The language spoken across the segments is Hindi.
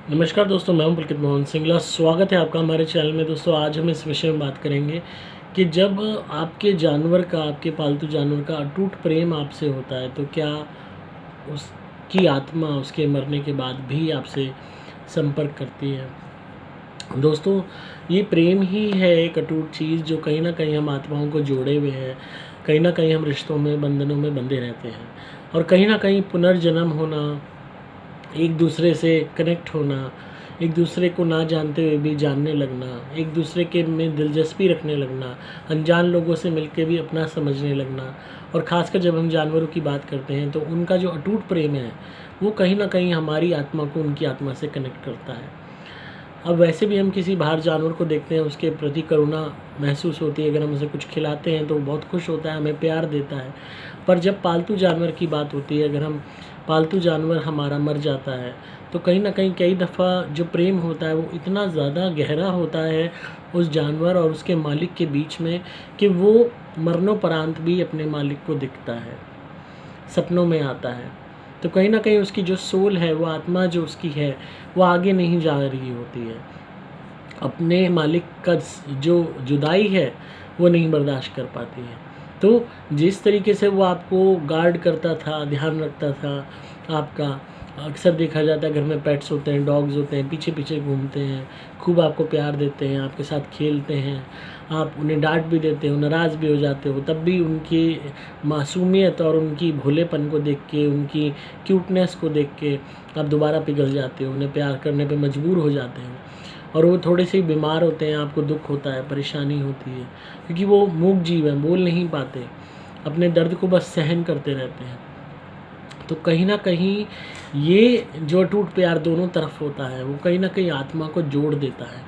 नमस्कार दोस्तों, मैं हूं पुलकित मोहन सिंगला। स्वागत है आपका हमारे चैनल में। दोस्तों, आज हम इस विषय में बात करेंगे कि जब आपके जानवर का, आपके पालतू जानवर का अटूट प्रेम आपसे होता है तो क्या उसकी आत्मा उसके मरने के बाद भी आपसे संपर्क करती है। दोस्तों, ये प्रेम ही है एक अटूट चीज़ जो कहीं ना कहीं हम आत्माओं को जोड़े हुए हैं। कहीं ना कहीं हम रिश्तों में, बंधनों में बंधे रहते हैं और कहीं ना कहीं पुनर्जन्म होना, एक दूसरे से कनेक्ट होना, एक दूसरे को ना जानते हुए भी जानने लगना, एक दूसरे के में दिलचस्पी रखने लगना, अनजान लोगों से मिलके भी अपना समझने लगना। और ख़ासकर जब हम जानवरों की बात करते हैं तो उनका जो अटूट प्रेम है वो कहीं ना कहीं हमारी आत्मा को उनकी आत्मा से कनेक्ट करता है। अब वैसे भी हम किसी बाहर जानवर को देखते हैं, उसके प्रति करुणा महसूस होती है। अगर हम उसे कुछ खिलाते हैं तो वो बहुत खुश होता है, हमें प्यार देता है। पर जब पालतू जानवर की बात होती है, अगर हम पालतू जानवर हमारा मर जाता है तो कहीं ना कहीं कई दफ़ा जो प्रेम होता है वो इतना ज़्यादा गहरा होता है उस जानवर और उसके मालिक के बीच में कि वो मरणोपरांत भी अपने मालिक को दिखता है, सपनों में आता है। तो कहीं ना कहीं उसकी जो सोल है, वो आत्मा जो उसकी है, वो आगे नहीं जा रही होती है। अपने मालिक का जो जुदाई है वो नहीं बर्दाश्त कर पाती है। तो जिस तरीके से वो आपको गार्ड करता था, ध्यान रखता था आपका, अक्सर देखा जाता है घर में पेट्स होते हैं, डॉग्स होते हैं, पीछे पीछे घूमते हैं, खूब आपको प्यार देते हैं, आपके साथ खेलते हैं, आप उन्हें डांट भी देते हो, नाराज़ भी हो जाते हो, तब भी उनकी मासूमियत और उनकी भोलेपन को देख के, उनकी क्यूटनेस को देख के आप दोबारा पिघल जाते हो, उन्हें प्यार करने पे मजबूर हो जाते हो। और वो थोड़े से बीमार होते हैं, आपको दुख होता है, परेशानी होती है, क्योंकि वो मूक जीव हैं, बोल नहीं पाते, अपने दर्द को बस सहन करते रहते हैं। तो कहीं ना कहीं ये जो अटूट प्यार दोनों तरफ होता है वो कहीं ना कहीं आत्मा को जोड़ देता है।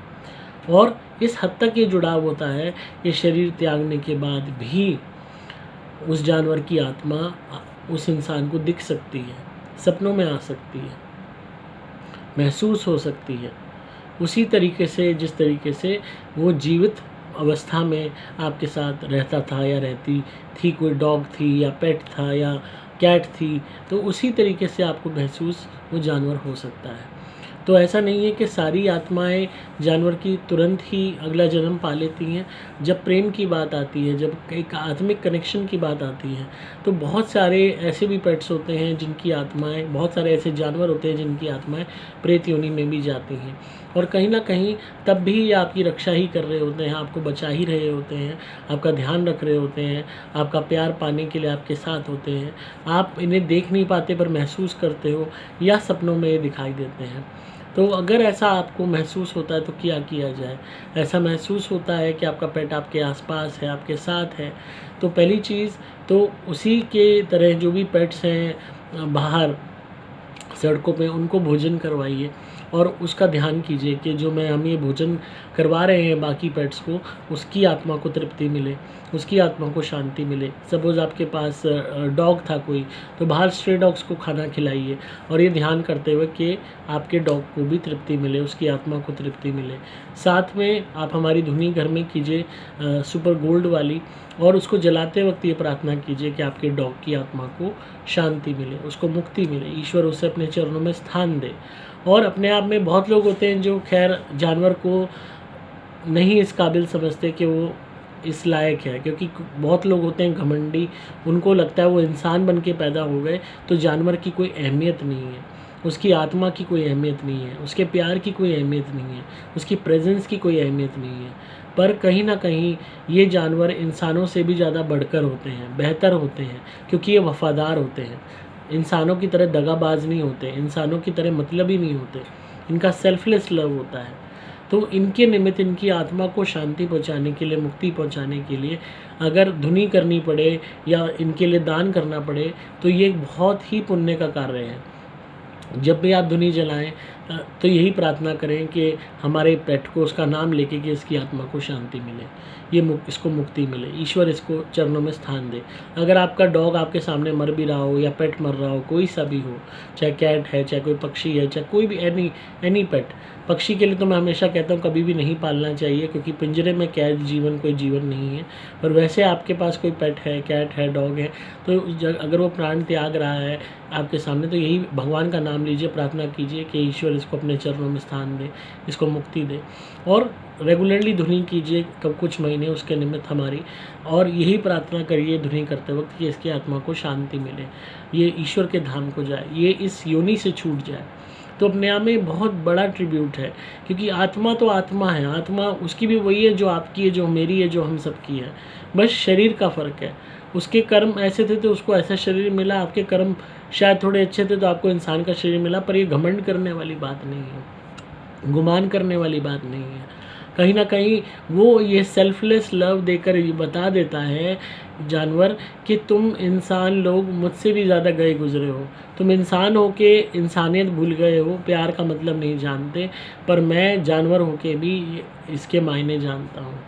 और इस हद तक ये जुड़ाव होता है कि शरीर त्यागने के बाद भी उस जानवर की आत्मा उस इंसान को दिख सकती है, सपनों में आ सकती है, महसूस हो सकती है, उसी तरीके से जिस तरीके से वो जीवित अवस्था में आपके साथ रहता था या रहती थी। कोई डॉग थी या पेट था या कैट थी, तो उसी तरीके से आपको महसूस वो जानवर हो सकता है। तो ऐसा नहीं है कि सारी आत्माएं जानवर की तुरंत ही अगला जन्म पा लेती हैं। जब प्रेम की बात आती है, जब एक आत्मिक कनेक्शन की बात आती है, तो बहुत सारे ऐसे भी पेट्स होते हैं जिनकी आत्माएं, बहुत सारे ऐसे जानवर होते हैं जिनकी आत्माएं प्रेत योनि में भी जाती हैं। और कहीं ना कहीं तब भी ये आपकी रक्षा ही कर रहे होते हैं, आपको बचा ही रहे होते हैं, आपका ध्यान रख रहे होते हैं, आपका प्यार पाने के लिए आपके साथ होते हैं। आप इन्हें देख नहीं पाते पर महसूस करते हो या सपनों में ये दिखाई देते हैं। तो अगर ऐसा आपको महसूस होता है तो क्या किया जाए। ऐसा महसूस होता है कि आपका पेट आपके आसपास है, आपके साथ है, तो पहली चीज़ तो उसी के तरह जो भी पेट्स हैं बाहर सड़कों पे, उनको भोजन करवाइए और उसका ध्यान कीजिए कि जो हम ये भोजन करवा रहे हैं बाकी पेट्स को, उसकी आत्मा को तृप्ति मिले, उसकी आत्मा को शांति मिले। सपोज़ आपके पास डॉग था कोई, तो बाहर स्ट्रे डॉग्स को खाना खिलाइए और ये ध्यान करते हुए कि आपके डॉग को भी तृप्ति मिले, उसकी आत्मा को तृप्ति मिले। साथ में आप हमारी धुनी घर में कीजिए सुपर गोल्ड वाली, और उसको जलाते वक्त ये प्रार्थना कीजिए कि आपके डॉग की आत्मा को शांति मिले, उसको मुक्ति मिले, ईश्वर उसे अपने चरणों में स्थान दे। और अपने आप में बहुत लोग होते हैं जो खैर जानवर को नहीं इस काबिल समझते कि वो इस लायक है, क्योंकि बहुत लोग होते हैं घमंडी, उनको लगता है वो इंसान बन के पैदा हो गए तो जानवर की कोई अहमियत नहीं है, उसकी आत्मा की कोई अहमियत नहीं है, उसके प्यार की कोई अहमियत नहीं है, उसकी प्रेजेंस की कोई अहमियत नहीं है। पर कहीं ना कहीं ये जानवर इंसानों से भी ज़्यादा बढ़कर होते हैं, बेहतर होते हैं, क्योंकि ये वफ़ादार होते हैं। इंसानों की तरह दगाबाज नहीं होते, इंसानों की तरह मतलबी नहीं होते, इनका सेल्फलेस लव होता है। तो इनके निमित्त, इनकी आत्मा को शांति पहुंचाने के लिए, मुक्ति पहुंचाने के लिए अगर धुनी करनी पड़े या इनके लिए दान करना पड़े तो ये एक बहुत ही पुण्य का कार्य है। जब भी आप धुनी जलाएं तो यही प्रार्थना करें कि हमारे पेट को उसका नाम लेके कि इसकी आत्मा को शांति मिले, इसको मुक्ति मिले, ईश्वर इसको चरणों में स्थान दे। अगर आपका डॉग आपके सामने मर भी रहा हो या पेट मर रहा हो, कोई सा भी हो, चाहे कैट है, चाहे कोई पक्षी है, चाहे कोई भी एनी पेट। पक्षी के लिए तो मैं हमेशा कहता हूँ कभी भी नहीं पालना चाहिए, क्योंकि पिंजरे में कैद जीवन कोई जीवन नहीं है। पर वैसे आपके पास कोई पेट है, कैट है, डॉग है, तो अगर वो प्राण त्याग रहा है आपके सामने, तो यही भगवान का नाम लीजिए, प्रार्थना कीजिए कि ईश्वर ईश्वर इसको अपने चरणों में स्थान दे, इसको मुक्ति दे। और रेगुलरली धुनी कीजिए कब कुछ महीने उसके निमित्त हमारी, और यही प्रार्थना करिए धुनी करते वक्त कि इसकी आत्मा को शांति मिले, ये ईश्वर के धाम को जाए, ये इस योनि से छूट जाए। तो अपने आप में बहुत बड़ा ट्रिब्यूट है, क्योंकि आत्मा तो आत्मा है, आत्मा उसकी भी वही है जो आपकी है, जो मेरी है, जो हम सबकी है, बस शरीर का फ़र्क है। उसके कर्म ऐसे थे तो उसको ऐसा शरीर मिला, आपके कर्म शायद थोड़े अच्छे थे तो आपको इंसान का शरीर मिला। पर ये घमंड करने वाली बात नहीं है, गुमान करने वाली बात नहीं है। कहीं ना कहीं वो ये सेल्फलेस लव देकर ये बता देता है जानवर कि तुम इंसान लोग मुझसे भी ज़्यादा गए गुजरे हो, तुम इंसान हो के इंसानियत भूल गए हो, प्यार का मतलब नहीं जानते, पर मैं जानवर हो के भी इसके मायने जानता हूँ।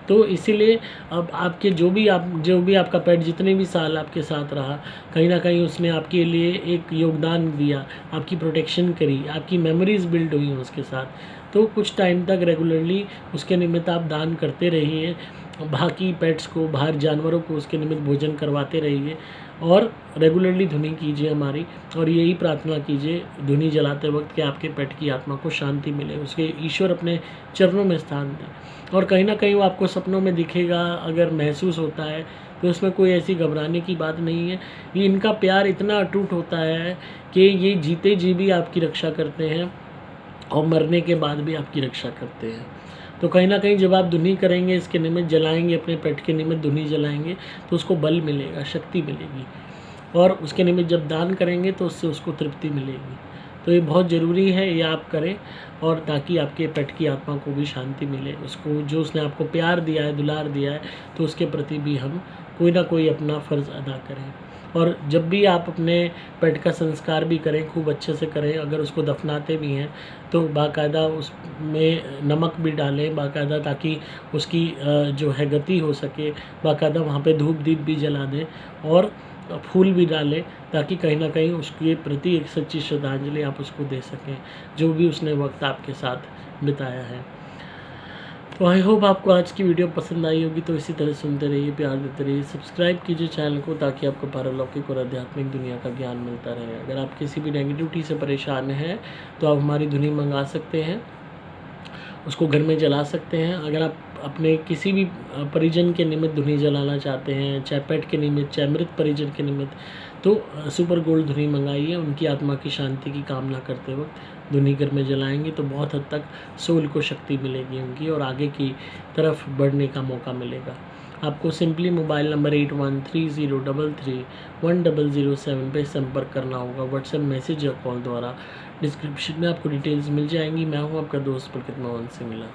तो इसीलिए अब आपके जो भी आपका पेट जितने भी साल आपके साथ रहा, कहीं ना कहीं उसने आपके लिए एक योगदान दिया, आपकी प्रोटेक्शन करी, आपकी मेमोरीज बिल्ड हुई उसके साथ। तो कुछ टाइम तक रेगुलरली उसके निमित्त आप दान करते रहिए, बाकी पेट्स को, बाहर जानवरों को उसके निमित्त भोजन करवाते रहिए, और रेगुलरली धुनी कीजिए हमारी, और यही प्रार्थना कीजिए धुनी जलाते वक्त कि आपके पेट की आत्मा को शांति मिले, उसके ईश्वर अपने चरणों में स्थान दें। और कहीं ना कहीं वो आपको सपनों में दिखेगा, अगर महसूस होता है तो उसमें कोई ऐसी घबराने की बात नहीं है। ये इनका प्यार इतना अटूट होता है कि ये जीते जी भी आपकी रक्षा करते हैं और मरने के बाद भी आपकी रक्षा करते हैं। तो कहीं ना कहीं जब आप धुनी करेंगे, इसके निमित्त जलाएंगे, अपने पेट के निमित्त धुनी जलाएंगे, तो उसको बल मिलेगा, शक्ति मिलेगी, और उसके निमित्त जब दान करेंगे तो उससे उसको तृप्ति मिलेगी। तो ये बहुत ज़रूरी है, ये आप करें, और ताकि आपके पेट की आत्मा को भी शांति मिले, उसको जो उसने आपको प्यार दिया है, दुलार दिया है, तो उसके प्रति भी हम कोई ना कोई अपना फ़र्ज़ अदा करें। और जब भी आप अपने पेट का संस्कार भी करें, खूब अच्छे से करें। अगर उसको दफनाते भी हैं तो बाकायदा उसमें नमक भी डालें बाकायदा, ताकि उसकी जो है गति हो सके। बाकायदा वहाँ पे धूप दीप भी जला दें और फूल भी डालें, ताकि कहीं ना कहीं उसके प्रति एक सच्ची श्रद्धांजलि आप उसको दे सकें, जो भी उसने वक्त आपके साथ बिताया है। तो आई होप आपको आज की वीडियो पसंद आई होगी। तो इसी तरह सुनते रहिए, प्यार देते रहिए, सब्सक्राइब कीजिए चैनल को, ताकि आपको पारलौकिक और आध्यात्मिक दुनिया का ज्ञान मिलता रहे। अगर आप किसी भी नेगेटिविटी से परेशान हैं तो आप हमारी धुनी मंगा सकते हैं, उसको घर में जला सकते हैं। अगर आप अपने किसी भी परिजन के निमित्त धुनी जलाना चाहते हैं, चाहे पेट के निमित्त, चाहे मृत परिजन के निमित्त, तो सुपर गोल्ड धुनी मंगाइए। उनकी आत्मा की शांति की कामना करते वक्त धुनी घर में जलाएंगे तो बहुत हद तक सोल को शक्ति मिलेगी उनकी, और आगे की तरफ बढ़ने का मौका मिलेगा। आपको सिंपली मोबाइल नंबर 8130331007 पे संपर्क करना होगा, व्हाट्सएप मैसेज या कॉल द्वारा। डिस्क्रिप्शन में आपको डिटेल्स मिल जाएंगी। मैं हूँ आपका दोस्त पुलकित मोहन सिंगला।